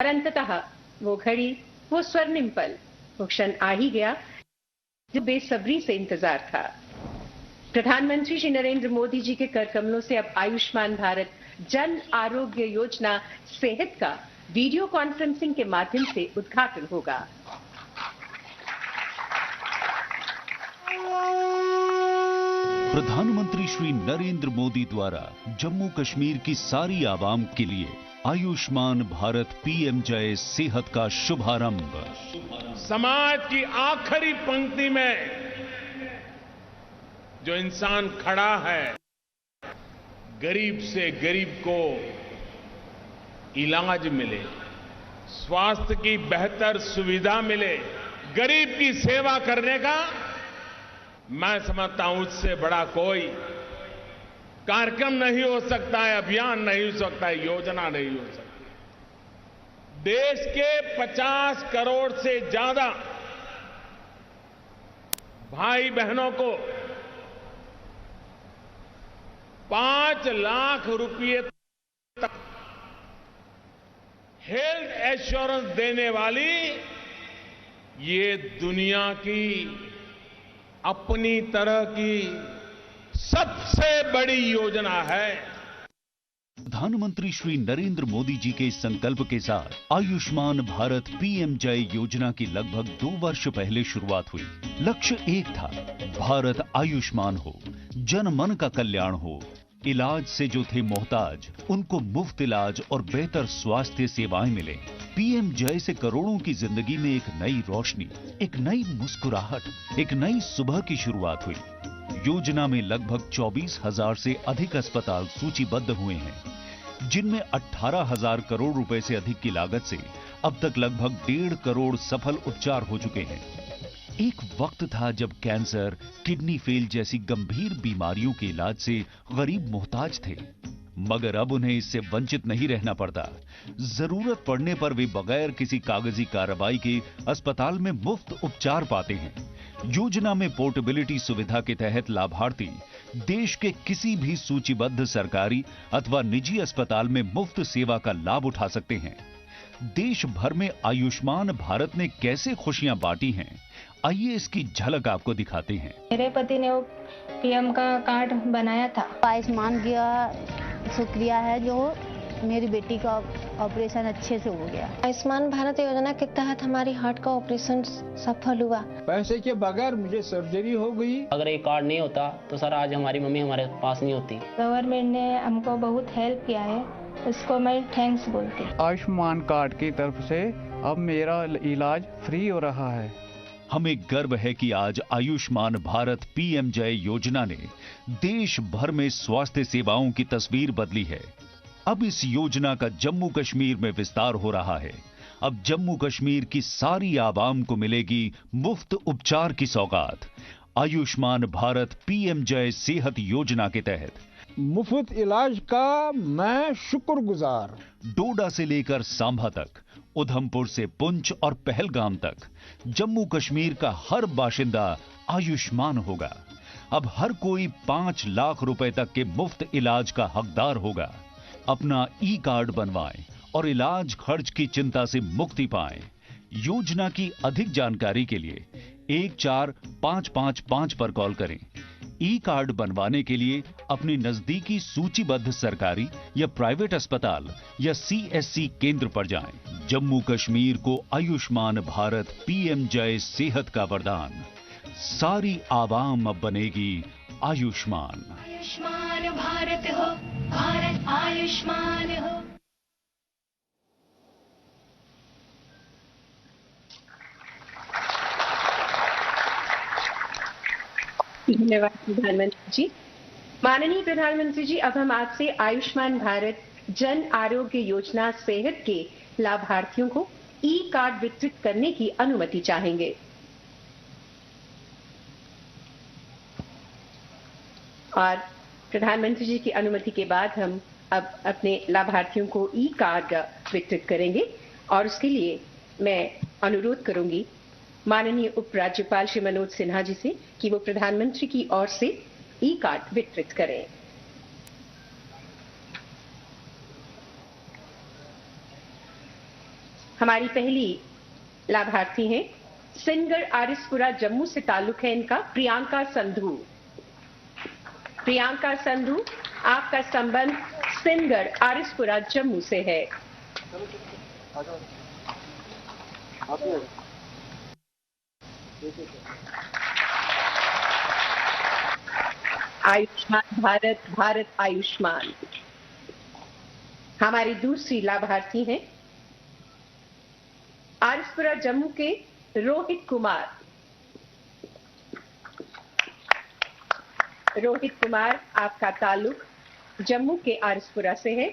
और अंततः वो घड़ी, वो स्वर्णिम पल, वो क्षण आ ही गया जो बेसब्री से इंतजार था। प्रधानमंत्री श्री नरेंद्र मोदी जी के कर कमलों से अब आयुष्मान भारत जन आरोग्य योजना सेहत का वीडियो कॉन्फ्रेंसिंग के माध्यम से उद्घाटन होगा। प्रधानमंत्री श्री नरेंद्र मोदी द्वारा जम्मू कश्मीर की सारी आवाम के लिए आयुष्मान भारत पीएमजय सेहत का शुभारंभ। समाज की आखिरी पंक्ति में जो इंसान खड़ा है, गरीब से गरीब को इलाज मिले, स्वास्थ्य की बेहतर सुविधा मिले, गरीब की सेवा करने का मैं समझता हूं उससे बड़ा कोई कार्यक्रम नहीं हो सकता है, अभियान नहीं हो सकता है, योजना नहीं हो सकती। देश के 50 करोड़ से ज्यादा भाई बहनों को 5 लाख रुपए तक हेल्थ एश्योरेंस देने वाली ये दुनिया की अपनी तरह की सबसे बड़ी योजना है। प्रधानमंत्री श्री नरेंद्र मोदी जी के इस संकल्प के साथ आयुष्मान भारत पीएमजय योजना की लगभग 2 वर्ष पहले शुरुआत हुई। लक्ष्य एक था, भारत आयुष्मान हो, जन मन का कल्याण हो, इलाज से जो थे मोहताज उनको मुफ्त इलाज और बेहतर स्वास्थ्य सेवाएं मिले। पीएमजय से करोड़ों की जिंदगी में एक नई रोशनी, एक नई मुस्कुराहट, एक नई सुबह की शुरुआत हुई। योजना में लगभग 24,000 से अधिक अस्पताल सूचीबद्ध हुए हैं, जिनमें 18,000 करोड़ रुपए से अधिक की लागत से अब तक लगभग 1.5 करोड़ सफल उपचार हो चुके हैं। एक वक्त था जब कैंसर, किडनी फेल जैसी गंभीर बीमारियों के इलाज से गरीब मोहताज थे, मगर अब उन्हें इससे वंचित नहीं रहना पड़ता। जरूरत पड़ने पर वे बगैर किसी कागजी कार्रवाई के अस्पताल में मुफ्त उपचार पाते हैं। योजना में पोर्टेबिलिटी सुविधा के तहत लाभार्थी देश के किसी भी सूचीबद्ध सरकारी अथवा निजी अस्पताल में मुफ्त सेवा का लाभ उठा सकते हैं। देश भर में आयुष्मान भारत ने कैसे खुशियां बांटी हैं, आइए इसकी झलक आपको दिखाते हैं। मेरे पति ने वो पीएम का कार्ड बनाया था। आयुष्मान का शुक्रिया है जो मेरी बेटी का ऑपरेशन अच्छे से हो गया। आयुष्मान भारत योजना के तहत हमारी हार्ट का ऑपरेशन सफल हुआ। पैसे के बगैर मुझे सर्जरी हो गई। अगर ये कार्ड नहीं होता तो सर आज हमारी मम्मी हमारे पास नहीं होती। गवर्नमेंट ने हमको बहुत हेल्प किया है, उसको मैं थैंक्स बोलती हूँ। आयुष्मान कार्ड की तरफ से अब मेरा इलाज फ्री हो रहा है। हमें गर्व है कि आज आयुष्मान भारत पीएमजय योजना ने देश भर में स्वास्थ्य सेवाओं की तस्वीर बदली है। अब इस योजना का जम्मू कश्मीर में विस्तार हो रहा है। अब जम्मू कश्मीर की सारी आवाम को मिलेगी मुफ्त उपचार की सौगात। आयुष्मान भारत पीएमजय सेहत योजना के तहत मुफ्त इलाज का मैं शुक्रगुजार। डोडा से लेकर सांभा तक, उधमपुर से पुंछ और पहलगाम तक जम्मू कश्मीर का हर बाशिंदा आयुष्मान होगा। अब हर कोई 5 लाख रुपए तक के मुफ्त इलाज का हकदार होगा। अपना ई कार्ड बनवाएं और इलाज खर्च की चिंता से मुक्ति पाएं। योजना की अधिक जानकारी के लिए 14555 पर कॉल करें। ई कार्ड बनवाने के लिए अपने नजदीकी सूचीबद्ध सरकारी या प्राइवेट अस्पताल या सीएससी केंद्र पर जाएं। जम्मू कश्मीर को आयुष्मान भारत पीएमजय सेहत का वरदान। सारी आवाम अब बनेगी आयुष्मान। आयुष्मान भारत हो, भारत आयुष्मान हो। धन्यवाद प्रधानमंत्री जी। माननीय प्रधानमंत्री जी, अब हम आपसे आयुष्मान भारत जन आरोग्य योजना सेहत के लाभार्थियों को ई कार्ड वितरित करने की अनुमति चाहेंगे। और प्रधानमंत्री जी की अनुमति के बाद हम अब अपने लाभार्थियों को ई कार्ड वितरित करेंगे और उसके लिए मैं अनुरोध करूंगी माननीय उपराज्यपाल श्री मनोज सिन्हा जी से कि वो प्रधानमंत्री की ओर से ई कार्ड वितरित करें। हमारी पहली लाभार्थी हैं सिनगढ़ आरिसपुरा जम्मू से ताल्लुक है इनका प्रियंका संधू। प्रियंका संधू, आपका संबंध सिनगढ़ आरिसपुरा जम्मू से है। आयुष्मान भारत, भारत आयुष्मान। हमारी दूसरी लाभार्थी हैं आरिसपुरा जम्मू के रोहित कुमार। रोहित कुमार, आपका ताल्लुक जम्मू के आरिसपुरा से है।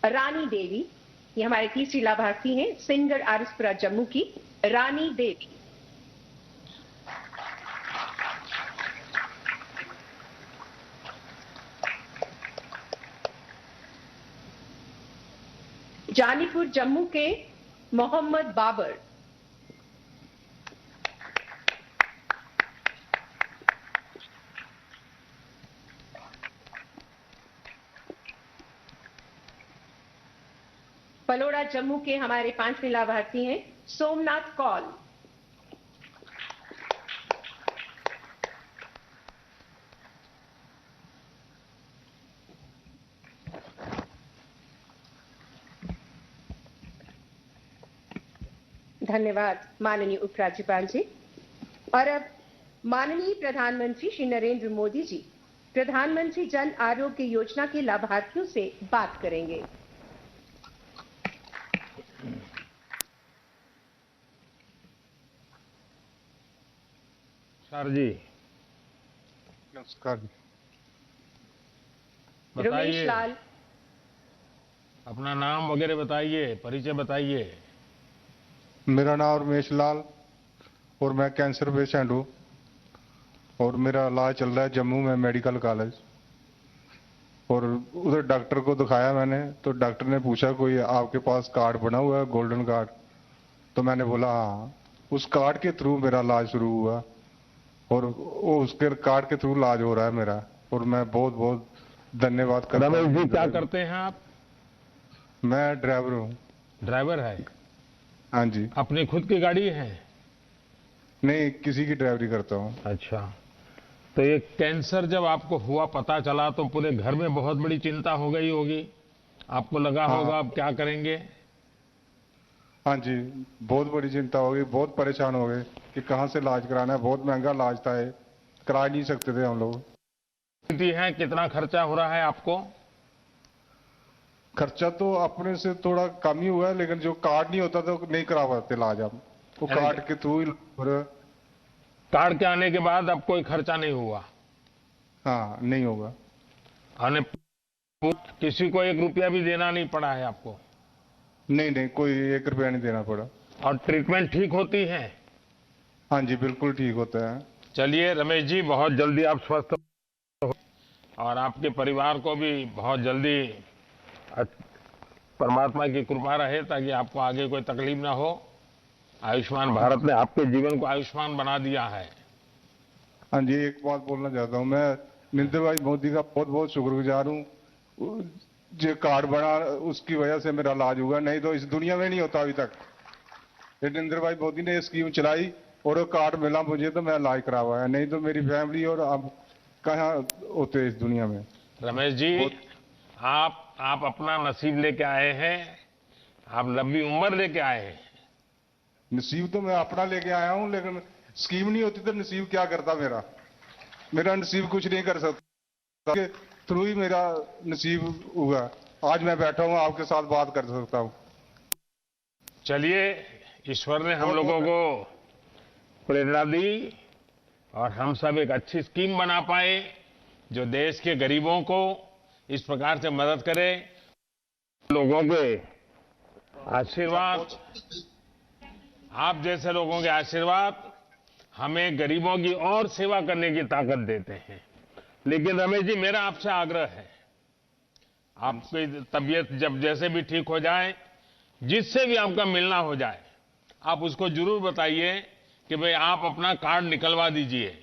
रानी देवी, ये हमारे तीसरी लाभार्थी हैं सिनगढ़ आरिसपुरा जम्मू की रानी देवी। जानीपुर जम्मू के मोहम्मद बाबर। पलोड़ा जम्मू के हमारे पांचवें लाभार्थी हैं सोमनाथ कौल। धन्यवाद माननीय उपराज्यपाल जी। और अब माननीय प्रधानमंत्री श्री नरेंद्र मोदी जी प्रधानमंत्री जन आरोग्य योजना के लाभार्थियों से बात करेंगे। सर जी नमस्कार। रमेश बताइए, लाल, अपना नाम वगैरह बताइए, परिचय बताइए। मेरा नाम रमेश लाल और मैं कैंसर पेशेंट हूँ और मेरा इलाज चल रहा है जम्मू में मेडिकल कॉलेज। और उधर डॉक्टर को दिखाया मैंने, तो डॉक्टर ने पूछा कोई आपके पास कार्ड बना हुआ है, गोल्डन कार्ड? तो मैंने बोला हाँ। उस कार्ड के थ्रू मेरा इलाज शुरू हुआ और वो उसके कार्ड के थ्रू इलाज हो रहा है मेरा, और मैं बहुत बहुत धन्यवाद करता हूँ। रमेश जी, क्या करते हैं आप? मैं ड्राइवर हूँ। ड्राइवर है? हाँ जी। अपनी खुद की गाड़ी है? नहीं, किसी की ड्राइवरी करता हूँ। अच्छा, तो ये कैंसर जब आपको हुआ, पता चला, तो पूरे घर में बहुत बड़ी चिंता हो गई होगी, आपको लगा होगा अब क्या करेंगे? हाँ जी, बहुत बड़ी चिंता हो गई, बहुत परेशान हो गए कि कहाँ से इलाज कराना है। बहुत महंगा इलाज था, करा नहीं सकते थे हम लोग। है कितना खर्चा हो रहा है आपको? खर्चा तो अपने से थोड़ा कम ही हुआ है, लेकिन जो कार्ड नहीं होता तो नहीं करा पाते इलाज हम, वो कार्ड के थ्रू ही। कार्ड के आने के बाद अब कोई खर्चा नहीं हुआ? हाँ, नहीं होगा। आने किसी को 1 रुपया भी देना नहीं पड़ा है आपको? नहीं नहीं, कोई 1 रुपया नहीं देना पड़ा। और ट्रीटमेंट ठीक होती है? हाँ जी, बिल्कुल ठीक होता है। चलिए रमेश जी, बहुत जल्दी आप स्वस्थ हो और आपके परिवार को भी बहुत जल्दी परमात्मा की कृपा रहे ताकि आपको आगे कोई तकलीफ ना हो। आयुष्मान भारत ने आपके जीवन को आयुष्मान बना दिया है। हाँ जी, एक बात बोलना चाहता हूँ, मैं नरेंद्र भाई मोदी का बहुत बहुत शुक्रगुजार हूँ। जो कार्ड बना उसकी वजह से मेरा इलाज हुआ, नहीं तो इस दुनिया में नहीं होता अभी तक। नरेंद्र भाई मोदी ने स्कीम चलाई और वो कार्ड मिला मुझे, तो मैं इलाज करवाया, नहीं तो मेरी फैमिली और अब कहाँ होते इस दुनिया में। रमेश जी, आप अपना नसीब लेके आए हैं, आप लंबी उम्र लेके आए हैं। नसीब तो मैं अपना लेके आया हूं, लेकिन स्कीम नहीं होती तो नसीब क्या करता मेरा? मेरा नसीब कुछ नहीं कर सकता, के थ्रू ही मेरा नसीब हुआ। आज मैं बैठा हूं, आपके साथ बात कर सकता हूं। चलिए, ईश्वर ने हम लोगों को प्रेरणा दी और हम सब एक अच्छी स्कीम बना पाए जो देश के गरीबों को इस प्रकार से मदद करे। लोगों के आशीर्वाद, आप जैसे लोगों के आशीर्वाद हमें गरीबों की और सेवा करने की ताकत देते हैं। लेकिन रमेश जी, मेरा आपसे आग्रह है, आपकी तबीयत जब जैसे भी ठीक हो जाए, जिससे भी आपका मिलना हो जाए, आप उसको जरूर बताइए कि भाई आप अपना कार्ड निकलवा दीजिए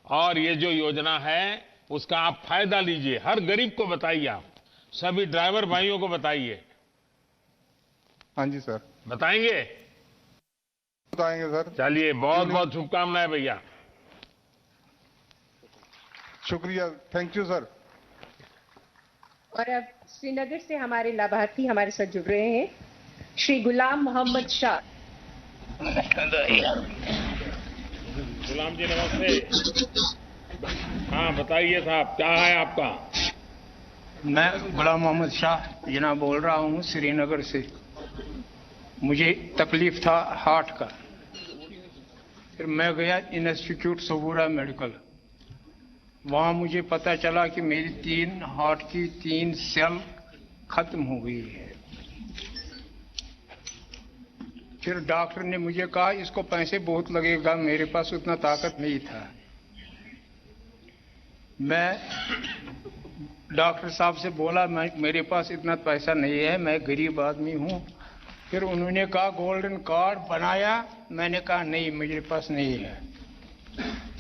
और ये जो योजना है उसका आप फायदा लीजिए, हर गरीब को बताइए, आप सभी ड्राइवर भाइयों को बताइए। हाँ जी सर, बताएंगे सर। चलिए, बहुत बहुत शुभकामनाएं भैया। शुक्रिया, थैंक यू सर। और अब श्रीनगर से हमारे लाभार्थी हमारे साथ जुड़ रहे हैं, श्री गुलाम मोहम्मद शाह। गुलाम जी नमस्ते। हाँ बताइए साहब, क्या है आपका? मैं गुलाम मोहम्मद शाह जना बोल रहा हूँ श्रीनगर से। मुझे तकलीफ था हार्ट का, फिर मैं गया इंस्टीट्यूट सबूरा मेडिकल। वहाँ मुझे पता चला कि मेरी 3 हार्ट की 3 सेल खत्म हो गई है। फिर डॉक्टर ने मुझे कहा इसको पैसे बहुत लगेगा, मेरे पास उतना ताकत नहीं था। मैं डॉक्टर साहब से बोला मेरे पास इतना पैसा नहीं है, मैं गरीब आदमी हूँ। फिर उन्होंने कहा गोल्डन कार्ड बनाया, मैंने कहा नहीं मेरे पास नहीं है।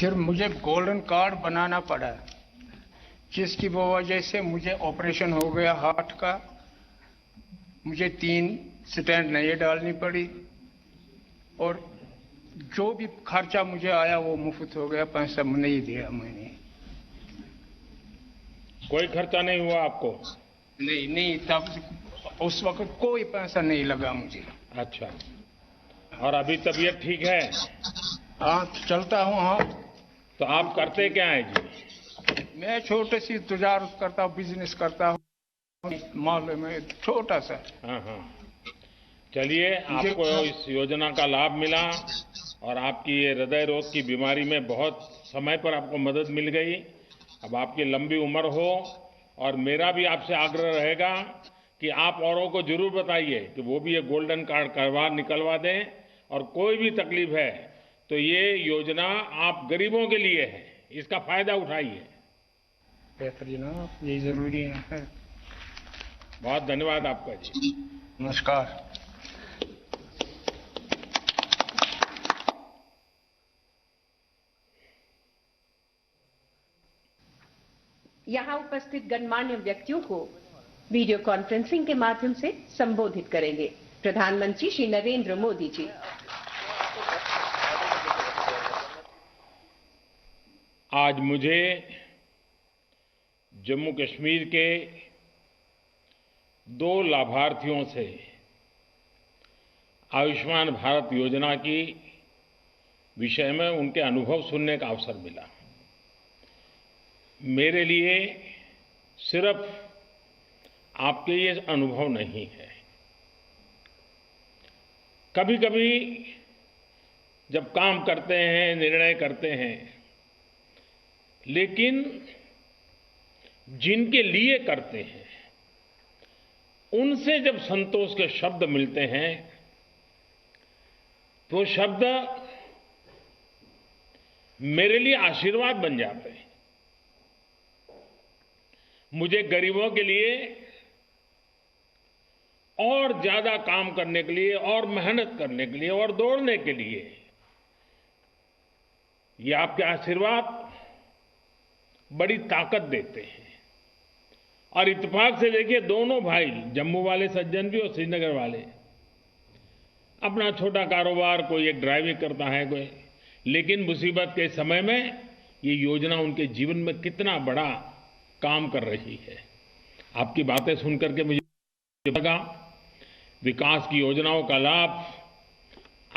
फिर मुझे गोल्डन कार्ड बनाना पड़ा, जिसकी वजह से मुझे ऑपरेशन हो गया हार्ट का। मुझे 3 स्टेंट नए डालनी पड़ी और जो भी खर्चा मुझे आया वो मुफ्त हो गया, पैसा नहीं दिया मैंने। कोई खर्चा नहीं हुआ आपको? नहीं, तब उस वक्त कोई पैसा नहीं लगा मुझे। अच्छा, और अभी तबीयत ठीक है? हाँ, चलता हूँ। हाँ, तो आप करते क्या हैं जी? मैं छोटे सी तजारत करता हूँ, बिजनेस करता हूँ मोहल्ले में, छोटा सा। हाँ, चलिए, आपको इस योजना का लाभ मिला और आपकी ये हृदय रोग की बीमारी में बहुत समय पर आपको मदद मिल गई। अब आपकी लंबी उम्र हो, और मेरा भी आपसे आग्रह रहेगा कि आप औरों को जरूर बताइए कि वो भी ये गोल्डन कार्ड निकलवा दें। और कोई भी तकलीफ है तो ये योजना आप गरीबों के लिए है, इसका फायदा उठाइए। बेहतर जनाब, ये जरूरी है। बहुत धन्यवाद आपका जी। नमस्कार। यहाँ उपस्थित गणमान्य व्यक्तियों को वीडियो कॉन्फ्रेंसिंग के माध्यम से संबोधित करेंगे प्रधानमंत्री श्री नरेंद्र मोदी जी। आज मुझे जम्मू कश्मीर के 2 लाभार्थियों से आयुष्मान भारत योजना की विषय में उनके अनुभव सुनने का अवसर मिला। मेरे लिए सिर्फ आपके ये अनुभव नहीं है, कभी कभी जब काम करते हैं, निर्णय करते हैं, लेकिन जिनके लिए करते हैं उनसे जब संतोष के शब्द मिलते हैं तो शब्द मेरे लिए आशीर्वाद बन जाते हैं। मुझे गरीबों के लिए और ज्यादा काम करने के लिए, और मेहनत करने के लिए, और दौड़ने के लिए ये आपके आशीर्वाद बड़ी ताकत देते हैं। और इत्तेफाक से देखिए, दोनों भाई, जम्मू वाले सज्जन भी और श्रीनगर वाले, अपना छोटा कारोबार, कोई एक ड्राइविंग करता है, कोई, लेकिन मुसीबत के समय में ये योजना उनके जीवन में कितना बड़ा काम कर रही है। आपकी बातें सुनकर के मुझे लगा विकास की योजनाओं का लाभ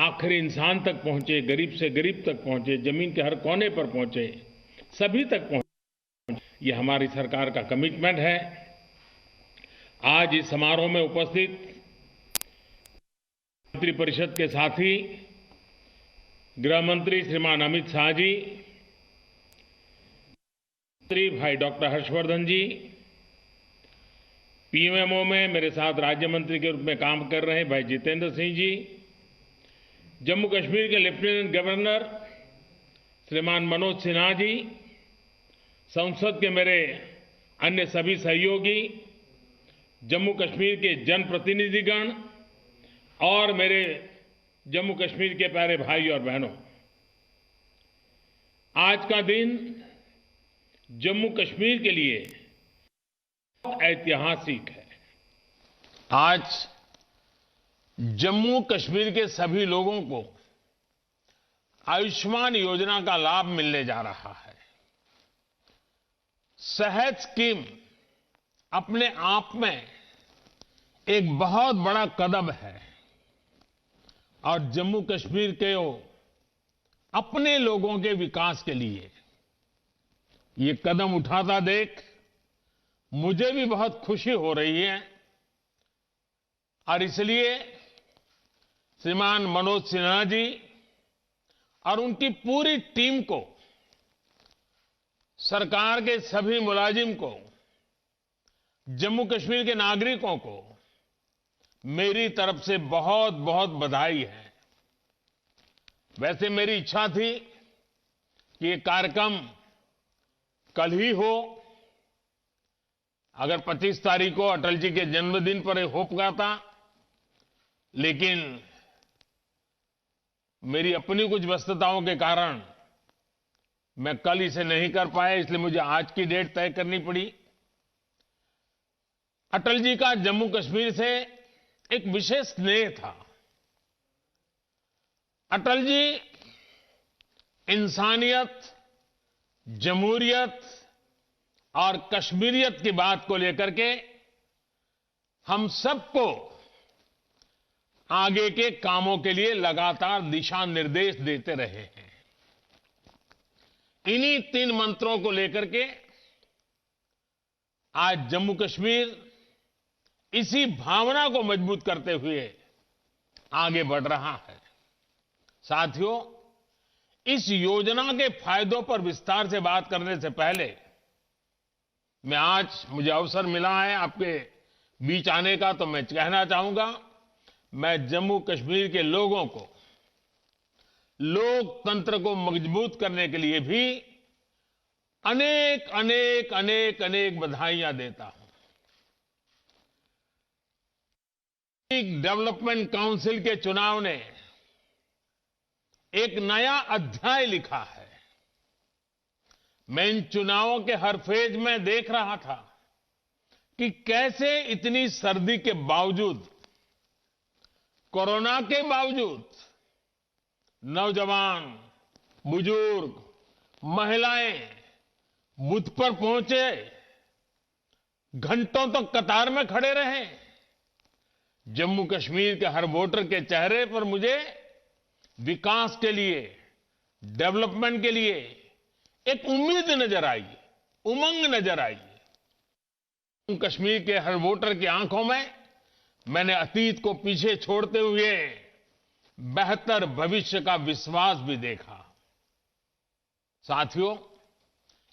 आखिरी इंसान तक पहुंचे, गरीब से गरीब तक पहुंचे, जमीन के हर कोने पर पहुंचे, सभी तक पहुंचे। ये हमारी सरकार का कमिटमेंट है। आज इस समारोह में उपस्थित मंत्री परिषद के साथी गृह मंत्री श्रीमान अमित शाह जी, मंत्री भाई डॉक्टर हर्षवर्धन जी, पीएमओ में मेरे साथ राज्य मंत्री के रूप में काम कर रहे हैं भाई जितेंद्र सिंह जी, जम्मू कश्मीर के लेफ्टिनेंट गवर्नर श्रीमान मनोज सिन्हा जी, संसद के मेरे अन्य सभी सहयोगी, जम्मू कश्मीर के जनप्रतिनिधिगण और मेरे जम्मू कश्मीर के प्यारे भाई और बहनों, आज का दिन जम्मू कश्मीर के लिए ऐतिहासिक है। आज जम्मू कश्मीर के सभी लोगों को आयुष्मान योजना का लाभ मिलने जा रहा है। सेहत स्कीम अपने आप में एक बहुत बड़ा कदम है और जम्मू कश्मीर के अपने लोगों के विकास के लिए ये कदम उठाता देख मुझे भी बहुत खुशी हो रही है और इसलिए श्रीमान मनोज सिन्हा जी और उनकी पूरी टीम को, सरकार के सभी मुलाजिम को, जम्मू कश्मीर के नागरिकों को मेरी तरफ से बहुत बहुत बधाई है। वैसे मेरी इच्छा थी कि ये कार्यक्रम कल ही हो, अगर 25 तारीख को अटल जी के जन्मदिन पर हो पाता, लेकिन मेरी अपनी कुछ व्यस्तताओं के कारण मैं कल इसे नहीं कर पाया, इसलिए मुझे आज की डेट तय करनी पड़ी। अटल जी का जम्मू कश्मीर से एक विशेष स्नेह था। अटल जी इंसानियत, जमहूरियत और कश्मीरियत की बात को लेकर के हम सबको आगे के कामों के लिए लगातार दिशा निर्देश देते रहे हैं। इन्हीं 3 मंत्रों को लेकर के आज जम्मू कश्मीर इसी भावना को मजबूत करते हुए आगे बढ़ रहा है। साथियों, इस योजना के फायदों पर विस्तार से बात करने से पहले मुझे अवसर मिला है आपके बीच आने का, तो मैं कहना चाहूंगा, मैं जम्मू कश्मीर के लोगों को लोकतंत्र को मजबूत करने के लिए भी अनेक अनेक अनेक अनेक बधाइयां देता हूं। डेवलपमेंट काउंसिल के चुनाव ने एक नया अध्याय लिखा है। मैं इन चुनावों के हर फेज में देख रहा था कि कैसे इतनी सर्दी के बावजूद, कोरोना के बावजूद नौजवान, बुजुर्ग, महिलाएं बूथ पर पहुंचे, घंटों तक कतार में खड़े रहे। जम्मू कश्मीर के हर वोटर के चेहरे पर मुझे विकास के लिए, डेवलपमेंट के लिए एक उम्मीद नजर आई, उमंग नजर आई। कश्मीर के हर वोटर की आंखों में मैंने अतीत को पीछे छोड़ते हुए बेहतर भविष्य का विश्वास भी देखा। साथियों,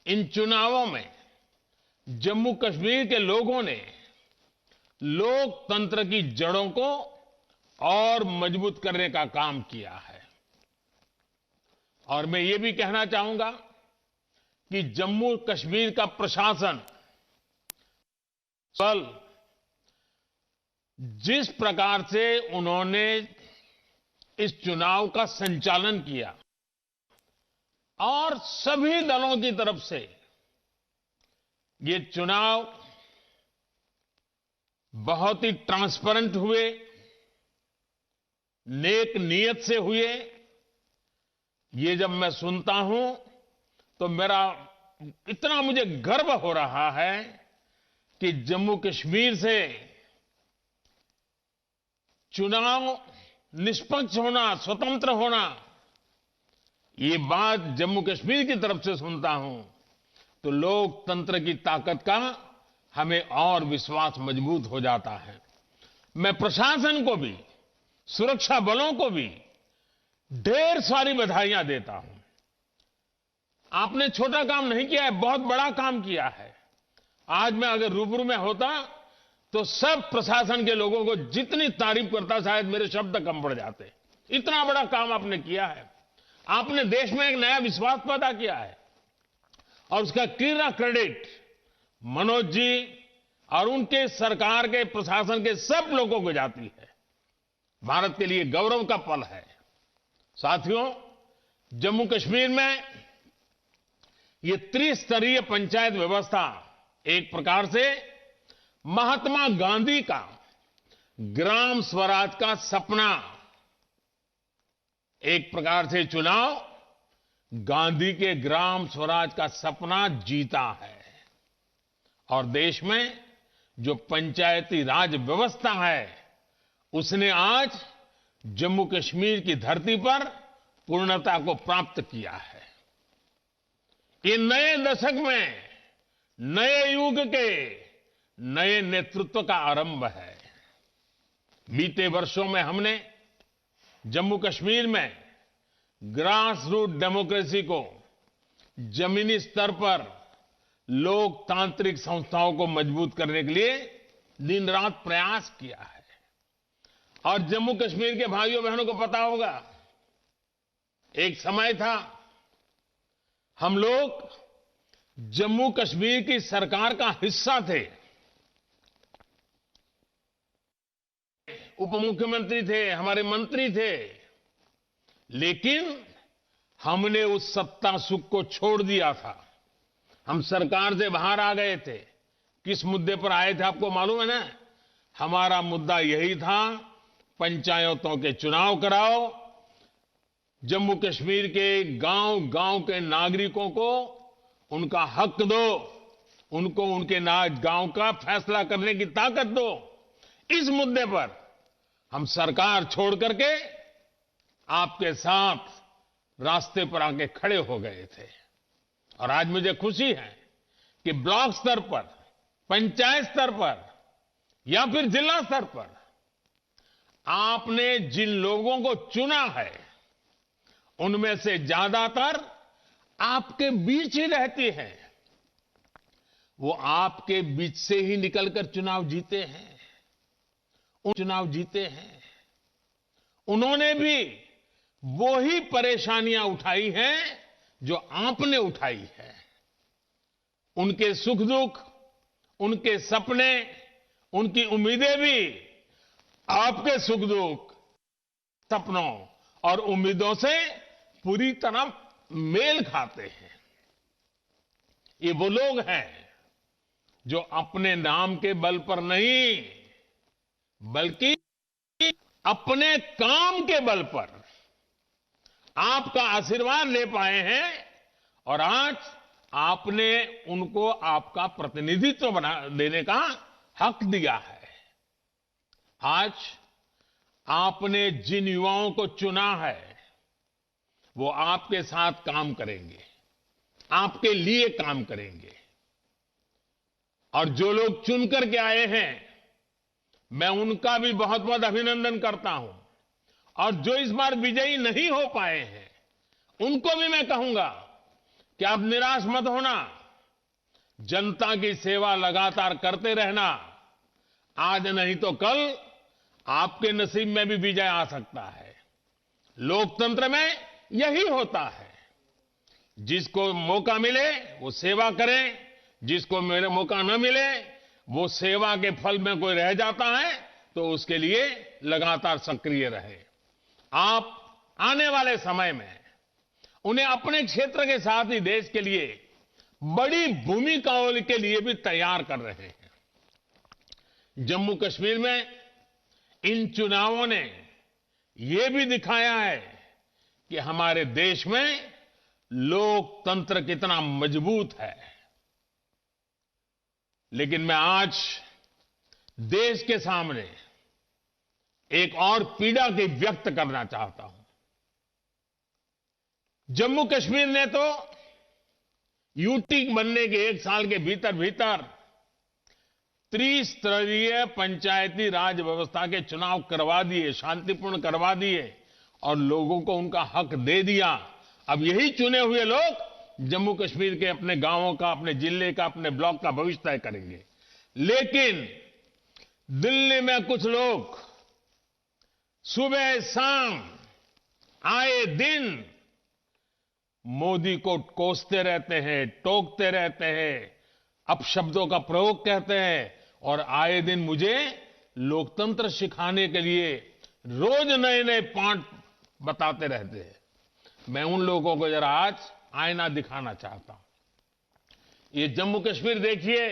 इन चुनावों में जम्मू कश्मीर के लोगों ने लोकतंत्र की जड़ों को और मजबूत करने का काम किया है। और मैं ये भी कहना चाहूंगा कि जम्मू कश्मीर का प्रशासन कल जिस प्रकार से उन्होंने इस चुनाव का संचालन किया और सभी दलों की तरफ से ये चुनाव बहुत ही ट्रांसपेरेंट हुए, नेक नियत से हुए, ये जब मैं सुनता हूं तो मेरा इतना मुझे गर्व हो रहा है कि जम्मू कश्मीर से चुनाव निष्पक्ष होना, स्वतंत्र होना, ये बात जम्मू कश्मीर की तरफ से सुनता हूं तो लोकतंत्र की ताकत का हमें और विश्वास मजबूत हो जाता है। मैं प्रशासन को भी, सुरक्षा बलों को भी ढेर सारी बधाइयां देता हूं। आपने छोटा काम नहीं किया है, बहुत बड़ा काम किया है। आज मैं अगर रूबरू में होता तो सब प्रशासन के लोगों को जितनी तारीफ करता, शायद मेरे शब्द कम पड़ जाते। इतना बड़ा काम आपने किया है। आपने देश में एक नया विश्वास पैदा किया है और उसका पूरा क्रेडिट मनोज जी और उनके सरकार के, प्रशासन के सब लोगों को जाती है। भारत के लिए गौरव का पल है। साथियों, जम्मू कश्मीर में ये त्रिस्तरीय पंचायत व्यवस्था एक प्रकार से महात्मा गांधी का ग्राम स्वराज का सपना, एक प्रकार से चुनाव गांधी के ग्राम स्वराज का सपना जीता है। और देश में जो पंचायती राज व्यवस्था है, उसने आज जम्मू कश्मीर की धरती पर पूर्णता को प्राप्त किया है। ये नए दशक में नए युग के नए नेतृत्व का आरंभ है। बीते वर्षों में हमने जम्मू कश्मीर में ग्रास रूट डेमोक्रेसी को जमीनी स्तर पर लोकतांत्रिक संस्थाओं को मजबूत करने के लिए दिन रात प्रयास किया है। और जम्मू कश्मीर के भाइयों बहनों को पता होगा, एक समय था हम लोग जम्मू कश्मीर की सरकार का हिस्सा थे, उप मुख्यमंत्री थे, हमारे मंत्री थे, लेकिन हमने उस सत्ता सुख को छोड़ दिया था। हम सरकार से बाहर आ गए थे। किस मुद्दे पर आए थे आपको मालूम है ना? हमारा मुद्दा यही था, पंचायतों के चुनाव कराओ, जम्मू कश्मीर के गांव-गांव के नागरिकों को उनका हक दो, उनको उनके गांव का फैसला करने की ताकत दो। इस मुद्दे पर हम सरकार छोड़ करके आपके साथ रास्ते पर आके खड़े हो गए थे। और आज मुझे खुशी है कि ब्लॉक स्तर पर, पंचायत स्तर पर या फिर जिला स्तर पर आपने जिन लोगों को चुना है, उनमें से ज्यादातर आपके बीच ही रहती हैं। वो आपके बीच से ही निकलकर चुनाव जीते हैं, उन्होंने भी वो ही परेशानियां उठाई हैं जो आपने उठाई है। उनके सुख दुख, उनके सपने, उनकी उम्मीदें भी आपके सुख दुख, सपनों और उम्मीदों से पूरी तरह मेल खाते हैं। ये वो लोग हैं जो अपने नाम के बल पर नहीं, बल्कि अपने काम के बल पर आपका आशीर्वाद ले पाए हैं। और आज आपने उनको आपका प्रतिनिधित्व बना देने का हक दिया है। आज आपने जिन युवाओं को चुना है, वो आपके साथ काम करेंगे, आपके लिए काम करेंगे। और जो लोग चुन करके आए हैं, मैं उनका भी बहुत बहुत अभिनंदन करता हूं। और जो इस बार विजयी नहीं हो पाए हैं, उनको भी मैं कहूंगा कि आप निराश मत होना, जनता की सेवा लगातार करते रहना। आज नहीं तो कल आपके नसीब में भी विजय आ सकता है। लोकतंत्र में यही होता है, जिसको मौका मिले वो सेवा करे, जिसको मेरे मौका न मिले वो सेवा के फल में कोई रह जाता है, तो उसके लिए लगातार सक्रिय रहे। आप आने वाले समय में उन्हें अपने क्षेत्र के साथ ही देश के लिए बड़ी भूमिकाओं के लिए भी तैयार कर रहे हैं। जम्मू कश्मीर में इन चुनावों ने यह भी दिखाया है कि हमारे देश में लोकतंत्र कितना मजबूत है। लेकिन मैं आज देश के सामने एक और पीड़ा की व्यक्त करना चाहता हूं। जम्मू कश्मीर ने तो यूटी बनने के 1 साल के भीतर भीतर त्रिस्तरीय पंचायती राज व्यवस्था के चुनाव करवा दिए, शांतिपूर्ण करवा दिए और लोगों को उनका हक दे दिया। अब यही चुने हुए लोग जम्मू कश्मीर के अपने गांवों का, अपने जिले का, अपने ब्लॉक का भविष्य तय करेंगे। लेकिन दिल्ली में कुछ लोग सुबह शाम आए दिन मोदी को कोसते रहते हैं, टोकते रहते हैं, अपशब्दों का प्रयोग करते हैं और आए दिन मुझे लोकतंत्र सिखाने के लिए रोज नए नए पाठ बताते रहते हैं। मैं उन लोगों को जरा आज आईना दिखाना चाहता हूं। ये जम्मू कश्मीर देखिए,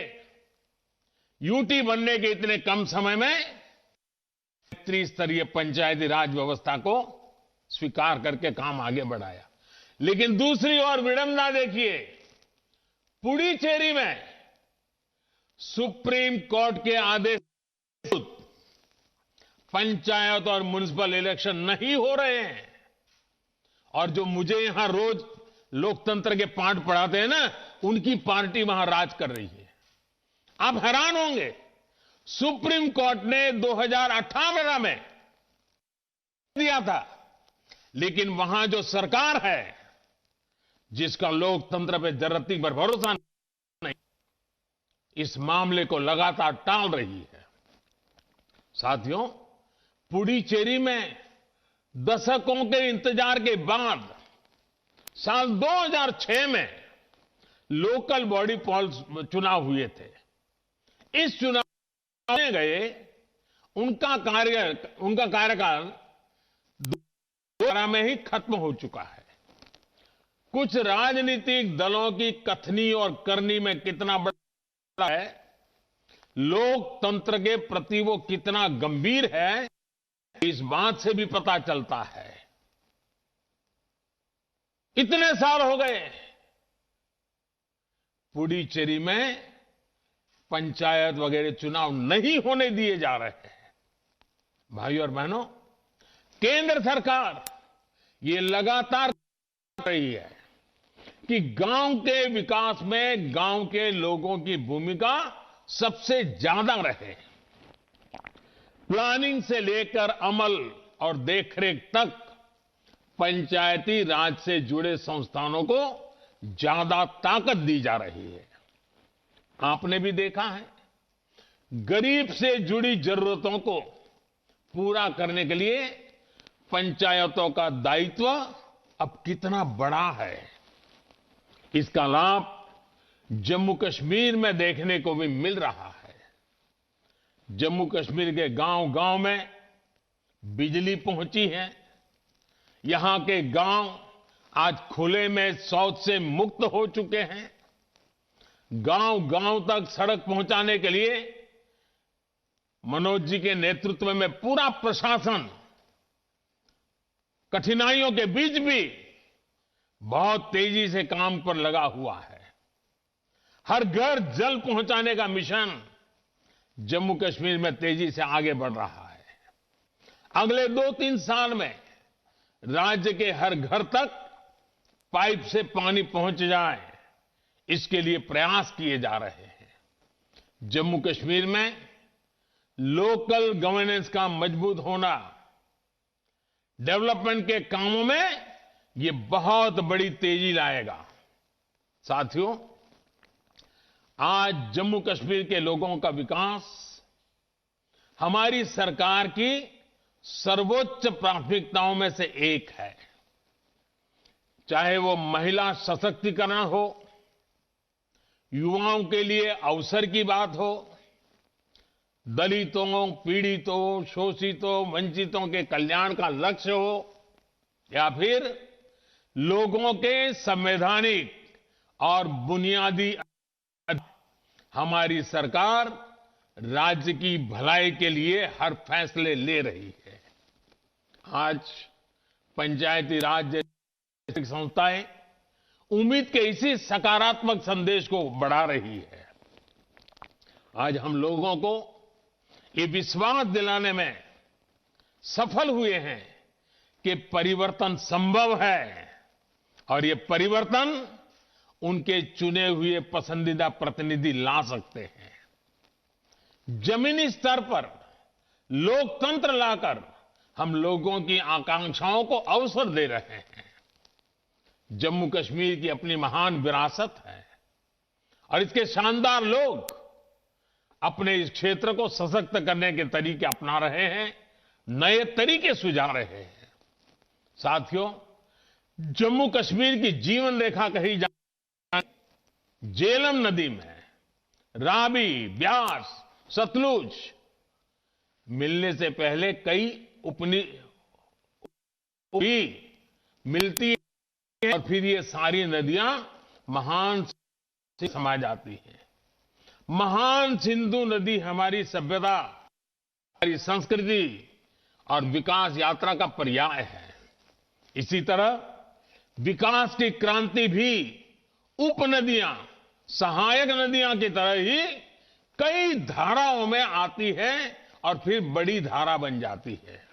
यूटी बनने के इतने कम समय में त्रिस्तरीय पंचायती राज व्यवस्था को स्वीकार करके काम आगे बढ़ाया। लेकिन दूसरी ओर विडंबना देखिए, पुडुचेरी में सुप्रीम कोर्ट के आदेश पंचायत और म्युनिसिपल इलेक्शन नहीं हो रहे हैं, और जो मुझे यहां रोज लोकतंत्र के पाठ पढ़ाते हैं ना, उनकी पार्टी वहां राज कर रही है। आप हैरान होंगे, सुप्रीम कोर्ट ने 2018 में दिया था, लेकिन वहां जो सरकार है जिसका लोकतंत्र पे जरती पर भरोसा नहीं, इस मामले को लगातार टाल रही है। साथियों, पुडुचेरी में दशकों के इंतजार के बाद साल 2006 में लोकल बॉडी चुनाव हुए थे। इस चुनाव में गए, उनका कार्यकाल 2012 में ही खत्म हो चुका है। कुछ राजनीतिक दलों की कथनी और करनी में कितना बड़ा है, लोकतंत्र के प्रति वो कितना गंभीर है, इस बात से भी पता चलता है। इतने साल हो गए, पुडुचेरी में पंचायत वगैरह चुनाव नहीं होने दिए जा रहे हैं। भाइयों और बहनों, केंद्र सरकार ये लगातार कर रही है कि गांव के विकास में गांव के लोगों की भूमिका सबसे ज्यादा रहे। प्लानिंग से लेकर अमल और देखरेख तक पंचायती राज से जुड़े संस्थानों को ज्यादा ताकत दी जा रही है। आपने भी देखा है, गरीब से जुड़ी जरूरतों को पूरा करने के लिए पंचायतों का दायित्व अब कितना बड़ा है। इसका लाभ जम्मू कश्मीर में देखने को भी मिल रहा है। जम्मू कश्मीर के गांव-गांव में बिजली पहुंची है। यहां के गांव आज खुले में शौच से मुक्त हो चुके हैं। गांव-गांव तक सड़क पहुंचाने के लिए मनोज जी के नेतृत्व में पूरा प्रशासन कठिनाइयों के बीच भी बहुत तेजी से काम पर लगा हुआ है। हर घर जल पहुंचाने का मिशन जम्मू कश्मीर में तेजी से आगे बढ़ रहा है। अगले 2-3 साल में राज्य के हर घर तक पाइप से पानी पहुंच जाए, इसके लिए प्रयास किए जा रहे हैं। जम्मू कश्मीर में लोकल गवर्नेंस का मजबूत होना, डेवलपमेंट के कामों में ये बहुत बड़ी तेजी लाएगा। साथियों, आज जम्मू कश्मीर के लोगों का विकास हमारी सरकार की सर्वोच्च प्राथमिकताओं में से एक है। चाहे वो महिला सशक्तिकरण हो, युवाओं के लिए अवसर की बात हो, दलितों, पीड़ितों, शोषितों, वंचितों के कल्याण का लक्ष्य हो, या फिर लोगों के संवैधानिक और बुनियादी, हमारी सरकार राज्य की भलाई के लिए हर फैसले ले रही है। आज पंचायती राज जैसी संस्थाएं उम्मीद के इसी सकारात्मक संदेश को बढ़ा रही है। आज हम लोगों को ये विश्वास दिलाने में सफल हुए हैं कि परिवर्तन संभव है, और ये परिवर्तन उनके चुने हुए पसंदीदा प्रतिनिधि ला सकते हैं। जमीनी स्तर पर लोकतंत्र लाकर हम लोगों की आकांक्षाओं को अवसर दे रहे हैं। जम्मू कश्मीर की अपनी महान विरासत है, और इसके शानदार लोग अपने इस क्षेत्र को सशक्त करने के तरीके अपना रहे हैं, नए तरीके सुझा रहे हैं। साथियों, जम्मू कश्मीर की जीवन रेखा कही जा, झेलम नदी में रावी, ब्यास, सतलुज मिलने से पहले कई मिलती है, और फिर ये सारी नदियां महान से समा जाती है। महान सिंधु नदी हमारी सभ्यता, हमारी संस्कृति और विकास यात्रा का पर्याय है। इसी तरह विकास की क्रांति भी उपनदियां, सहायक नदियां की तरह ही कई धाराओं में आती है और फिर बड़ी धारा बन जाती है।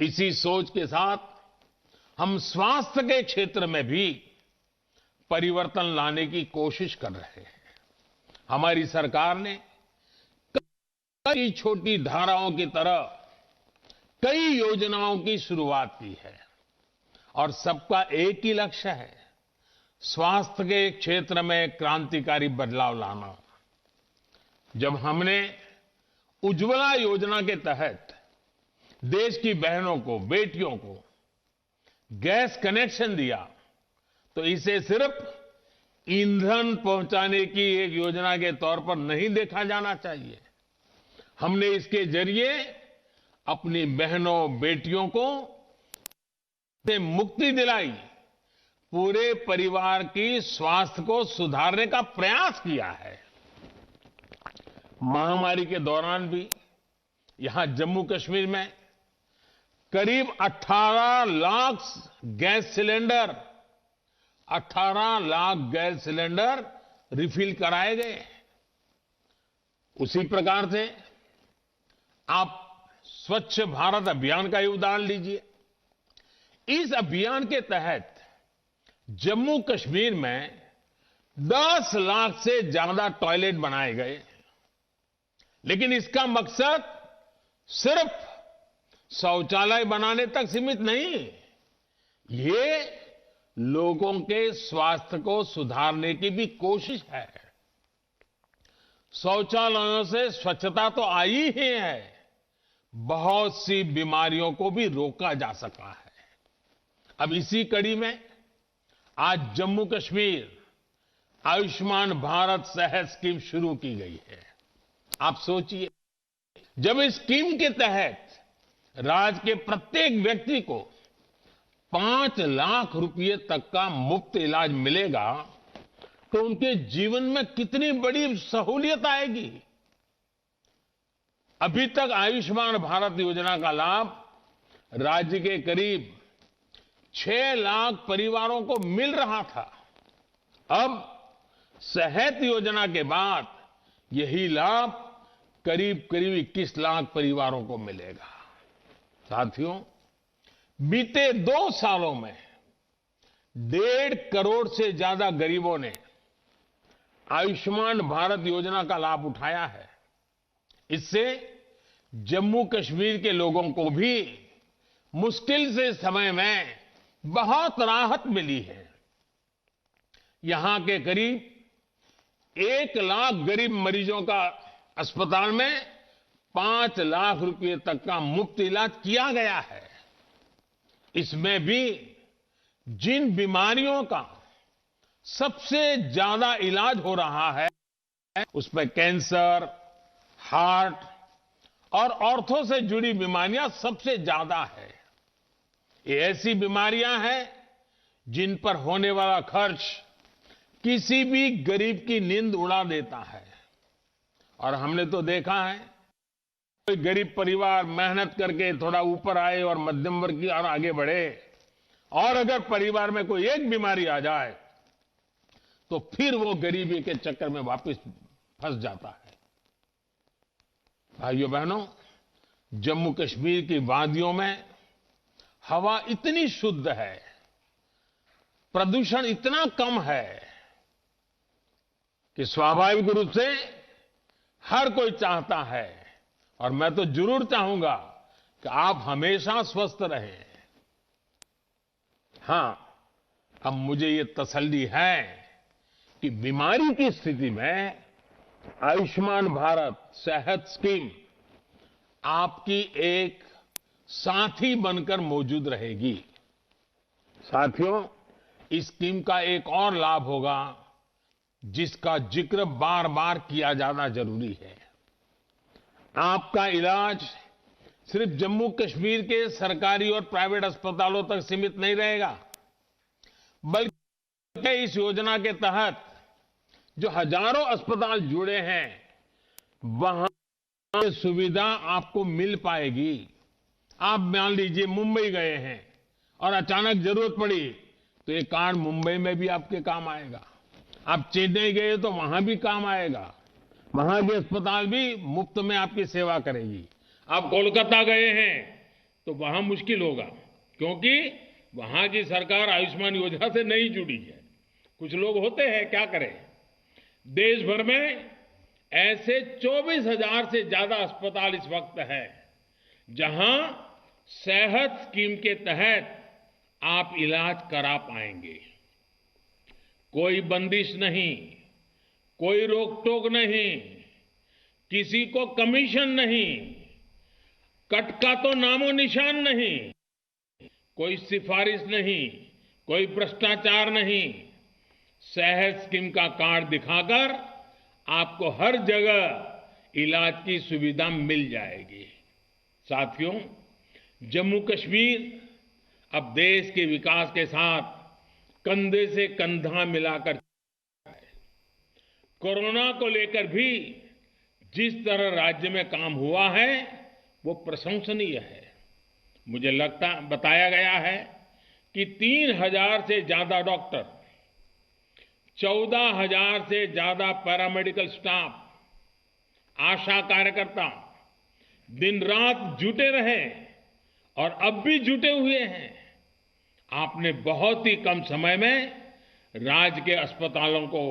इसी सोच के साथ हम स्वास्थ्य के क्षेत्र में भी परिवर्तन लाने की कोशिश कर रहे हैं। हमारी सरकार ने कई छोटी धाराओं की तरह कई योजनाओं की शुरुआत की है और सबका एक ही लक्ष्य है, स्वास्थ्य के क्षेत्र में क्रांतिकारी बदलाव लाना। जब हमने उज्ज्वला योजना के तहत देश की बहनों को, बेटियों को गैस कनेक्शन दिया, तो इसे सिर्फ ईंधन पहुंचाने की एक योजना के तौर पर नहीं देखा जाना चाहिए। हमने इसके जरिए अपनी बहनों, बेटियों को से मुक्ति दिलाई, पूरे परिवार की स्वास्थ्य को सुधारने का प्रयास किया है। महामारी के दौरान भी यहां जम्मू कश्मीर में करीब 18 lakh gas cylinder 18 lakh gas cylinder refill कराए गए। उसी प्रकार से आप स्वच्छ भारत अभियान का ही उदाहरण लीजिए। इस अभियान के तहत जम्मू कश्मीर में 10 लाख से ज्यादा टॉयलेट बनाए गए, लेकिन इसका मकसद सिर्फ शौचालय बनाने तक सीमित नहीं, ये लोगों के स्वास्थ्य को सुधारने की भी कोशिश है। शौचालयों से स्वच्छता तो आई ही है, बहुत सी बीमारियों को भी रोका जा सका है। अब इसी कड़ी में आज जम्मू कश्मीर आयुष्मान भारत सेहत स्कीम शुरू की गई है। आप सोचिए, जब इस स्कीम के तहत राज्य के प्रत्येक व्यक्ति को 5 लाख रुपए तक का मुफ्त इलाज मिलेगा, तो उनके जीवन में कितनी बड़ी सहूलियत आएगी। अभी तक आयुष्मान भारत योजना का लाभ राज्य के करीब 6 लाख परिवारों को मिल रहा था। अब सेहत योजना के बाद यही लाभ करीब 21 लाख परिवारों को मिलेगा। साथियों, बीते 2 सालों में 1.5 करोड़ से ज्यादा गरीबों ने आयुष्मान भारत योजना का लाभ उठाया है। इससे जम्मू कश्मीर के लोगों को भी मुश्किल से समय में बहुत राहत मिली है। यहां के करीब 1 लाख गरीब मरीजों का अस्पताल में 5 लाख रुपए तक का मुफ्त इलाज किया गया है। इसमें भी जिन बीमारियों का सबसे ज्यादा इलाज हो रहा है, उसमें कैंसर, हार्ट और ऑर्थो से जुड़ी बीमारियां सबसे ज्यादा है। ये ऐसी बीमारियां हैं जिन पर होने वाला खर्च किसी भी गरीब की नींद उड़ा देता है। और हमने तो देखा है, कोई गरीब परिवार मेहनत करके थोड़ा ऊपर आए और मध्यम वर्ग की और आगे बढ़े, और अगर परिवार में कोई एक बीमारी आ जाए तो फिर वो गरीबी के चक्कर में वापस फंस जाता है। भाइयों बहनों, जम्मू कश्मीर की वादियों में हवा इतनी शुद्ध है, प्रदूषण इतना कम है कि स्वाभाविक रूप से हर कोई चाहता है, और मैं तो जरूर चाहूंगा कि आप हमेशा स्वस्थ रहें। हां, अब मुझे ये तसल्ली है कि बीमारी की स्थिति में आयुष्मान भारत सेहत स्कीम आपकी एक साथी बनकर मौजूद रहेगी। साथियों, इस स्कीम का एक और लाभ होगा जिसका जिक्र बार बार किया जाना जरूरी है। आपका इलाज सिर्फ जम्मू कश्मीर के सरकारी और प्राइवेट अस्पतालों तक सीमित नहीं रहेगा, बल्कि इस योजना के तहत जो हजारों अस्पताल जुड़े हैं वहां ये सुविधा आपको मिल पाएगी। आप मान लीजिए मुंबई गए हैं और अचानक जरूरत पड़ी तो ये कार्ड मुंबई में भी आपके काम आएगा। आप चेन्नई गए तो वहां भी काम आएगा, वहां के अस्पताल भी मुफ्त में आपकी सेवा करेगी। आप कोलकाता गए हैं तो वहां मुश्किल होगा, क्योंकि वहां की सरकार आयुष्मान योजना से नहीं जुड़ी है। कुछ लोग होते हैं, क्या करें। देश भर में ऐसे 24,000 से ज्यादा अस्पताल इस वक्त है जहां सेहत स्कीम के तहत आप इलाज करा पाएंगे। कोई बंदिश नहीं, कोई रोक टोक नहीं, किसी को कमीशन नहीं, कट का तो नामो निशान नहीं, कोई सिफारिश नहीं, कोई भ्रष्टाचार नहीं। सेहत स्कीम का कार्ड दिखाकर आपको हर जगह इलाज की सुविधा मिल जाएगी। साथियों, जम्मू कश्मीर अब देश के विकास के साथ कंधे से कंधा मिलाकर कोरोना को लेकर भी जिस तरह राज्य में काम हुआ है वो प्रशंसनीय है। मुझे बताया गया है कि 3,000 से ज्यादा डॉक्टर, 14,000 से ज्यादा पैरामेडिकल स्टाफ, आशा कार्यकर्ता दिन रात जुटे रहे और अब भी जुटे हुए हैं। आपने बहुत ही कम समय में राज्य के अस्पतालों को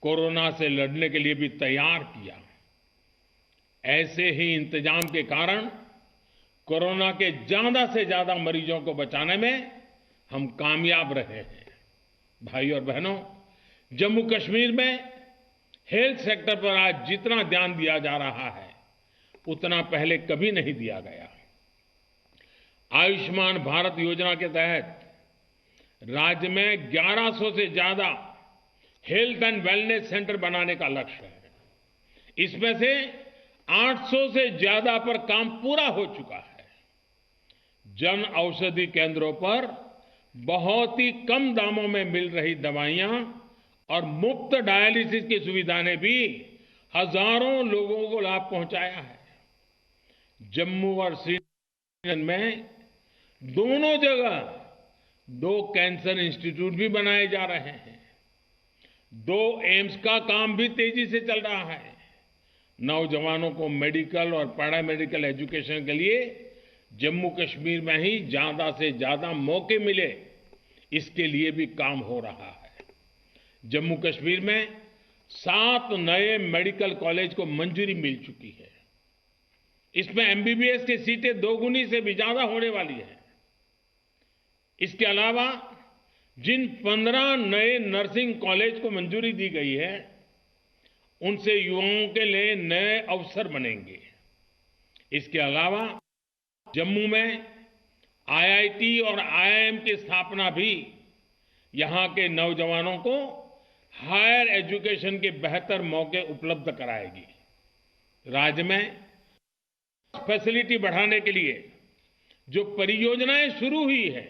कोरोना से लड़ने के लिए भी तैयार किया। ऐसे ही इंतजाम के कारण कोरोना के ज्यादा से ज्यादा मरीजों को बचाने में हम कामयाब रहे हैं। भाई और बहनों, जम्मू कश्मीर में हेल्थ सेक्टर पर आज जितना ध्यान दिया जा रहा है उतना पहले कभी नहीं दिया गया। आयुष्मान भारत योजना के तहत राज्य में 1100 से ज्यादा हेल्थ एंड वेलनेस सेंटर बनाने का लक्ष्य है। इसमें से 800 से ज्यादा पर काम पूरा हो चुका है। जन औषधि केंद्रों पर बहुत ही कम दामों में मिल रही दवाइयां और मुफ्त डायलिसिस की सुविधा ने भी हजारों लोगों को लाभ पहुंचाया है। जम्मू और श्रीनगर में दोनों जगह 2 कैंसर इंस्टीट्यूट भी बनाए जा रहे हैं। 2 एम्स का काम भी तेजी से चल रहा है। नौजवानों को मेडिकल और पैरामेडिकल एजुकेशन के लिए जम्मू कश्मीर में ही ज्यादा से ज्यादा मौके मिले, इसके लिए भी काम हो रहा है। जम्मू कश्मीर में 7 नए मेडिकल कॉलेज को मंजूरी मिल चुकी है। इसमें एमबीबीएस की सीटें 2 गुनी से भी ज्यादा होने वाली है। इसके अलावा जिन 15 नए नर्सिंग कॉलेज को मंजूरी दी गई है उनसे युवाओं के लिए नए अवसर बनेंगे। इसके अलावा जम्मू में आईआईटी और आईआईएम की स्थापना भी यहां के नौजवानों को हायर एजुकेशन के बेहतर मौके उपलब्ध कराएगी। राज्य में फैसिलिटी बढ़ाने के लिए जो परियोजनाएं शुरू हुई है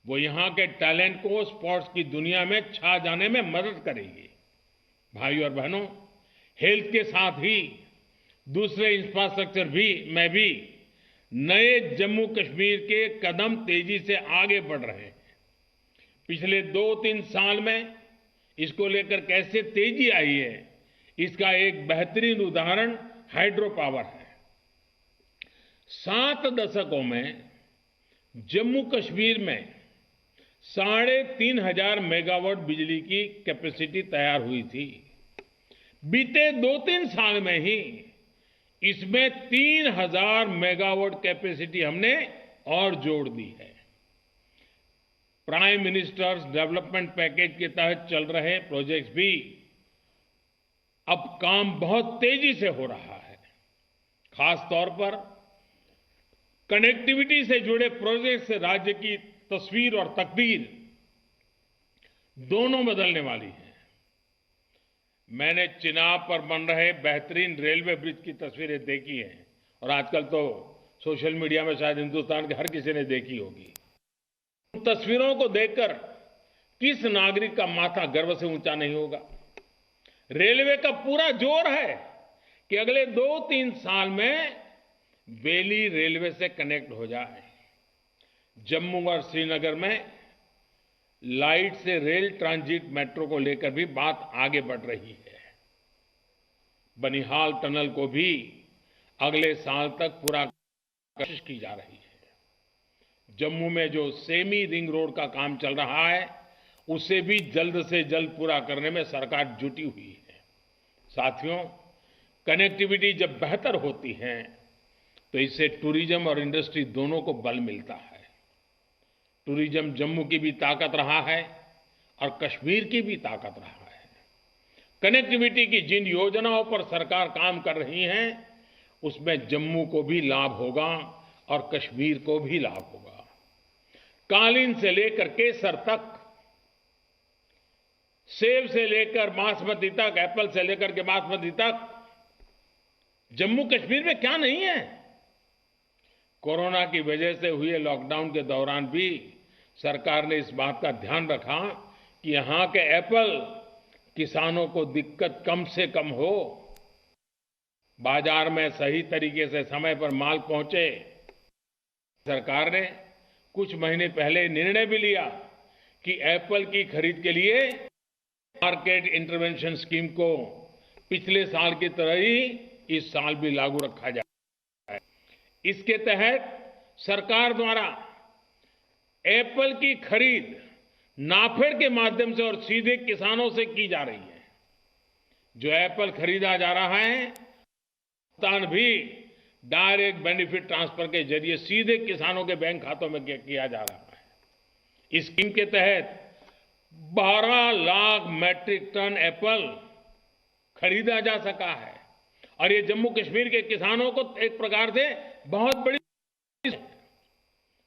वो यहां के टैलेंट को स्पोर्ट्स की दुनिया में छा जाने में मदद करेगी। भाई और बहनों, हेल्थ के साथ ही दूसरे इंफ्रास्ट्रक्चर में भी नए जम्मू कश्मीर के कदम तेजी से आगे बढ़ रहे हैं। पिछले 2-3 साल में इसको लेकर कैसे तेजी आई है, इसका एक बेहतरीन उदाहरण हाइड्रो पावर है। 7 दशकों में जम्मू कश्मीर में 3,500 मेगावाट बिजली की कैपेसिटी तैयार हुई थी। बीते 2-3 साल में ही इसमें 3,000 मेगावाट कैपेसिटी हमने और जोड़ दी है। प्राइम मिनिस्टर्स डेवलपमेंट पैकेज के तहत चल रहे प्रोजेक्ट्स भी अब काम बहुत तेजी से हो रहा है। खास तौर पर कनेक्टिविटी से जुड़े प्रोजेक्ट से राज्य की तस्वीर और तकदीर दोनों बदलने वाली है। मैंने चिनाब पर बन रहे बेहतरीन रेलवे ब्रिज की तस्वीरें देखी हैं और आजकल तो सोशल मीडिया में शायद हिंदुस्तान के हर किसी ने देखी होगी। उन तस्वीरों को देखकर किस नागरिक का माथा गर्व से ऊंचा नहीं होगा। रेलवे का पूरा जोर है कि अगले 2-3 साल में बेली रेलवे से कनेक्ट हो जाए। जम्मू और श्रीनगर में लाइट से रेल ट्रांजिट मेट्रो को लेकर भी बात आगे बढ़ रही है। बनिहाल टनल को भी अगले साल तक पूरा कोशिश की जा रही है। जम्मू में जो सेमी रिंग रोड का काम चल रहा है उसे भी जल्द से जल्द पूरा करने में सरकार जुटी हुई है। साथियों, कनेक्टिविटी जब बेहतर होती है तो इससे टूरिज्म और इंडस्ट्री दोनों को बल मिलता है। टूरिज्म जम्मू की भी ताकत रहा है और कश्मीर की भी ताकत रहा है। कनेक्टिविटी की जिन योजनाओं पर सरकार काम कर रही है उसमें जम्मू को भी लाभ होगा और कश्मीर को भी लाभ होगा। कालीन से लेकर केसर तक, सेब से लेकर बासमती तक, एप्पल से लेकर के बासमती तक, जम्मू कश्मीर में क्या नहीं है। कोरोना की वजह से हुए लॉकडाउन के दौरान भी सरकार ने इस बात का ध्यान रखा कि यहां के एप्पल किसानों को दिक्कत कम से कम हो, बाजार में सही तरीके से समय पर माल पहुंचे। सरकार ने कुछ महीने पहले निर्णय भी लिया कि एप्पल की खरीद के लिए मार्केट इंटरवेंशन स्कीम को पिछले साल की तरह ही इस साल भी लागू रखा जाए। इसके तहत सरकार द्वारा एप्पल की खरीद नाफेड के माध्यम से और सीधे किसानों से की जा रही है। जो एप्पल खरीदा जा रहा है भुगतान भी डायरेक्ट बेनिफिट ट्रांसफर के जरिए सीधे किसानों के बैंक खातों में किया जा रहा है। इस स्कीम के तहत 12 लाख मैट्रिक टन एप्पल खरीदा जा सका है और ये जम्मू कश्मीर के किसानों को एक प्रकार से बहुत बड़ी।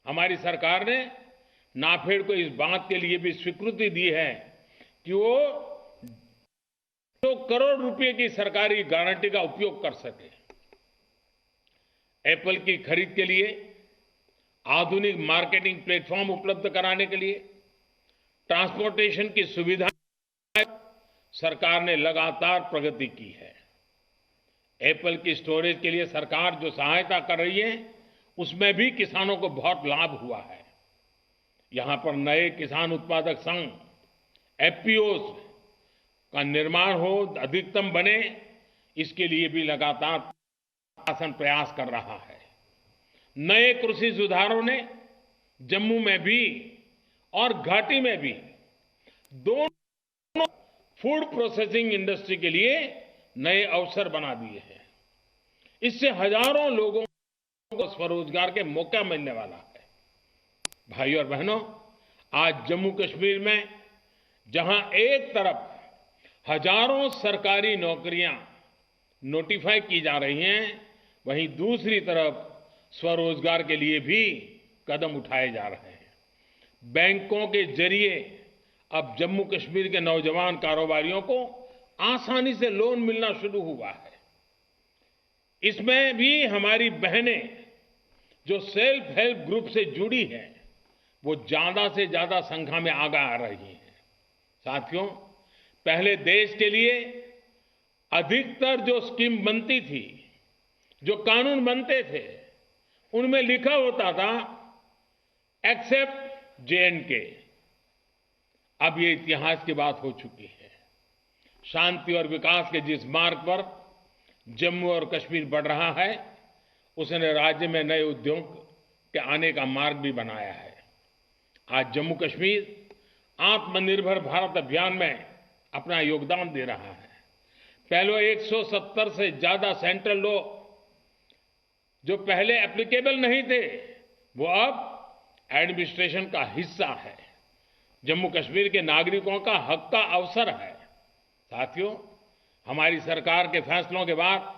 हमारी सरकार ने नाफेड को इस बात के लिए भी स्वीकृति दी है कि वो 2 करोड़ रुपए की सरकारी गारंटी का उपयोग कर सके। एप्पल की खरीद के लिए आधुनिक मार्केटिंग प्लेटफॉर्म उपलब्ध कराने के लिए ट्रांसपोर्टेशन की सुविधा सरकार ने लगातार प्रगति की है। एप्पल की स्टोरेज के लिए सरकार जो सहायता कर रही है उसमें भी किसानों को बहुत लाभ हुआ है। यहां पर नए किसान उत्पादक संघ एफपीओज का निर्माण हो, अधिकतम बने, इसके लिए भी लगातार शासन प्रयास कर रहा है। नए कृषि सुधारों ने जम्मू में भी और घाटी में भी दोनों फूड प्रोसेसिंग इंडस्ट्री के लिए नए अवसर बना दिए हैं। इससे हजारों लोगों को स्वरोजगार के मौका मिलने वाला है। भाई और बहनों, आज जम्मू कश्मीर में जहां एक तरफ हजारों सरकारी नौकरियां नोटिफाई की जा रही हैं, वहीं दूसरी तरफ स्वरोजगार के लिए भी कदम उठाए जा रहे हैं। बैंकों के जरिए अब जम्मू कश्मीर के नौजवान कारोबारियों को आसानी से लोन मिलना शुरू हुआ है। इसमें भी हमारी बहनें जो सेल्फ हेल्प ग्रुप से जुड़ी हैं वो ज्यादा से ज्यादा संख्या में आगे आ रही हैं। साथियों, पहले देश के लिए अधिकतर जो स्कीम बनती थी, जो कानून बनते थे, उनमें लिखा होता था एक्सेप्ट J&K। अब ये इतिहास की बात हो चुकी है। शांति और विकास के जिस मार्ग पर जम्मू और कश्मीर बढ़ रहा है, उसने राज्य में नए उद्योग के आने का मार्ग भी बनाया है। आज जम्मू कश्मीर आत्मनिर्भर भारत अभियान में अपना योगदान दे रहा है। पहले 170 से ज्यादा सेंट्रल लॉ जो पहले एप्लीकेबल नहीं थे, वो अब एडमिनिस्ट्रेशन का हिस्सा है। जम्मू कश्मीर के नागरिकों का हक का अवसर है। साथियों, हमारी सरकार के फैसलों के बाद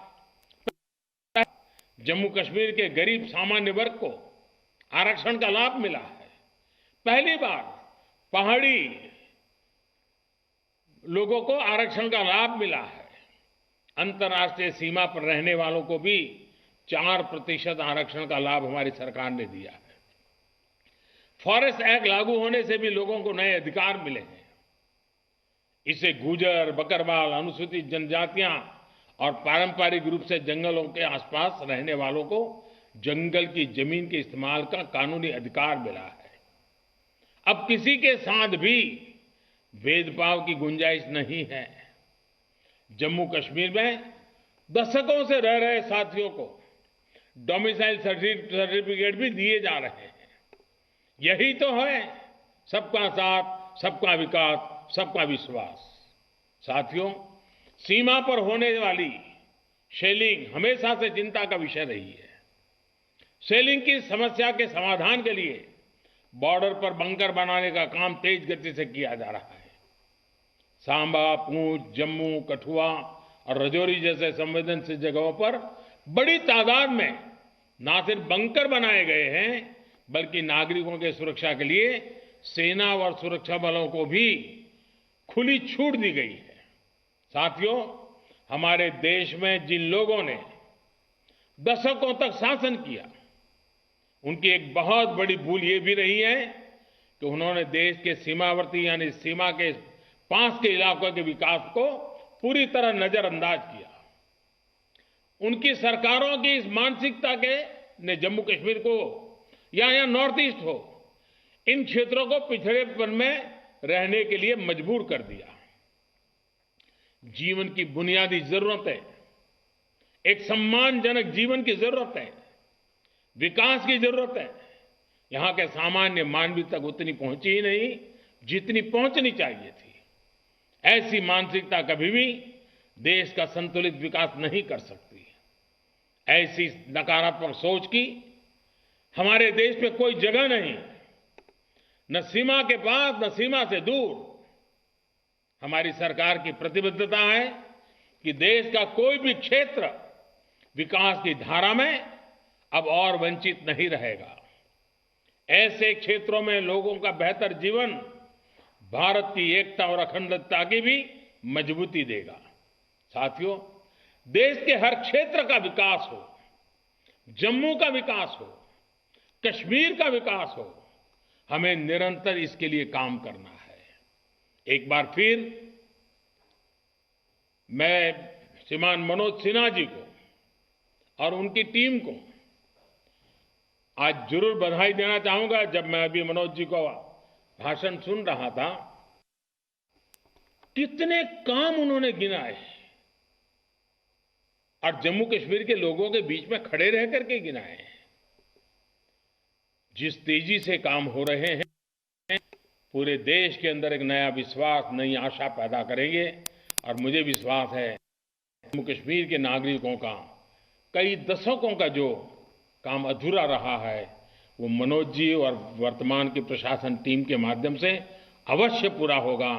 जम्मू कश्मीर के गरीब सामान्य वर्ग को आरक्षण का लाभ मिला है। पहली बार पहाड़ी लोगों को आरक्षण का लाभ मिला है। अंतर्राष्ट्रीय सीमा पर रहने वालों को भी 4% आरक्षण का लाभ हमारी सरकार ने दिया है। फॉरेस्ट एक्ट लागू होने से भी लोगों को नए अधिकार मिले हैं। इसे गुजर, बकरवाल, अनुसूचित जनजातियां और पारंपरिक रूप से जंगलों के आसपास रहने वालों को जंगल की जमीन के इस्तेमाल का कानूनी अधिकार मिला है। अब किसी के साथ भी भेदभाव की गुंजाइश नहीं है। जम्मू कश्मीर में दशकों से रह रहे साथियों को डोमिसाइल सर्टिफिकेट भी दिए जा रहे हैं। यही तो है सबका साथ, सबका विकास, सबका विश्वास। साथियों, सीमा पर होने वाली शेलिंग हमेशा से चिंता का विषय रही है। शेलिंग की समस्या के समाधान के लिए बॉर्डर पर बंकर बनाने का काम तेज गति से किया जा रहा है। सांबा, पूंछ, जम्मू, कठुआ और राजौरी जैसे संवेदनशील जगहों पर बड़ी तादाद में न सिर्फ बंकर बनाए गए हैं, बल्कि नागरिकों के सुरक्षा के लिए सेना और सुरक्षा बलों को भी खुली छूट दी गई है। साथियों, हमारे देश में जिन लोगों ने दशकों तक शासन किया, उनकी एक बहुत बड़ी भूल ये भी रही है कि उन्होंने देश के सीमावर्ती यानी सीमा के पास के इलाकों के विकास को पूरी तरह नजरअंदाज किया। उनकी सरकारों की इस मानसिकता के ने जम्मू कश्मीर को या नॉर्थ ईस्ट हो, इन क्षेत्रों को पिछड़ेपन में रहने के लिए मजबूर कर दिया। जीवन की बुनियादी जरूरतें, एक सम्मानजनक जीवन की जरूरत है, विकास की जरूरत है, यहां के सामान्य मानवीय तक उतनी पहुंची ही नहीं जितनी पहुंचनी चाहिए थी। ऐसी मानसिकता कभी भी देश का संतुलित विकास नहीं कर सकती। ऐसी नकारात्मक सोच की हमारे देश में कोई जगह नहीं, न सीमा के पास न सीमा से दूर। हमारी सरकार की प्रतिबद्धता है कि देश का कोई भी क्षेत्र विकास की धारा में अब और वंचित नहीं रहेगा। ऐसे क्षेत्रों में लोगों का बेहतर जीवन भारत की एकता और अखंडता की भी मजबूती देगा। साथियों, देश के हर क्षेत्र का विकास हो, जम्मू का विकास हो, कश्मीर का विकास हो, हमें निरंतर इसके लिए काम करना है। एक बार फिर मैं श्रीमान मनोज सिन्हा जी को और उनकी टीम को आज जरूर बधाई देना चाहूंगा। जब मैं अभी मनोज जी को भाषण सुन रहा था, कितने काम उन्होंने गिनाए और जम्मू कश्मीर के लोगों के बीच में खड़े रह करके गिनाए। जिस तेजी से काम हो रहे हैं, पूरे देश के अंदर एक नया विश्वास, नई आशा पैदा करेंगे और मुझे विश्वास है जम्मू कश्मीर के नागरिकों का कई दशकों का जो काम अधूरा रहा है, वो मनोज जी और वर्तमान की प्रशासन टीम के माध्यम से अवश्य पूरा होगा,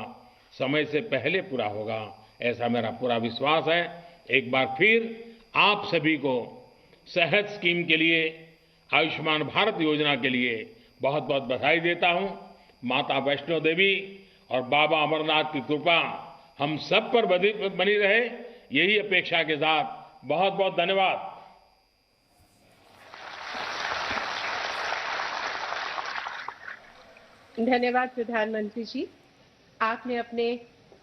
समय से पहले पूरा होगा, ऐसा मेरा पूरा विश्वास है। एक बार फिर आप सभी को सेहत स्कीम के लिए, आयुष्मान भारत योजना के लिए बहुत बहुत बधाई देता हूं। माता वैष्णो देवी और बाबा अमरनाथ की कृपा हम सब पर बनी रहे, यही अपेक्षा के साथ बहुत बहुत धन्यवाद। धन्यवाद प्रधानमंत्री जी, आपने अपने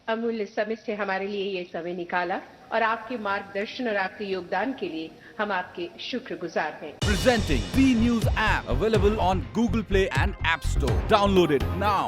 अमूल्य समय से हमारे लिए ये समय निकाला और आपके मार्गदर्शन और आपके योगदान के लिए हम आपके शुक्रगुजार हैं। Presenting B News app available on Google Play and App Store. Download it now.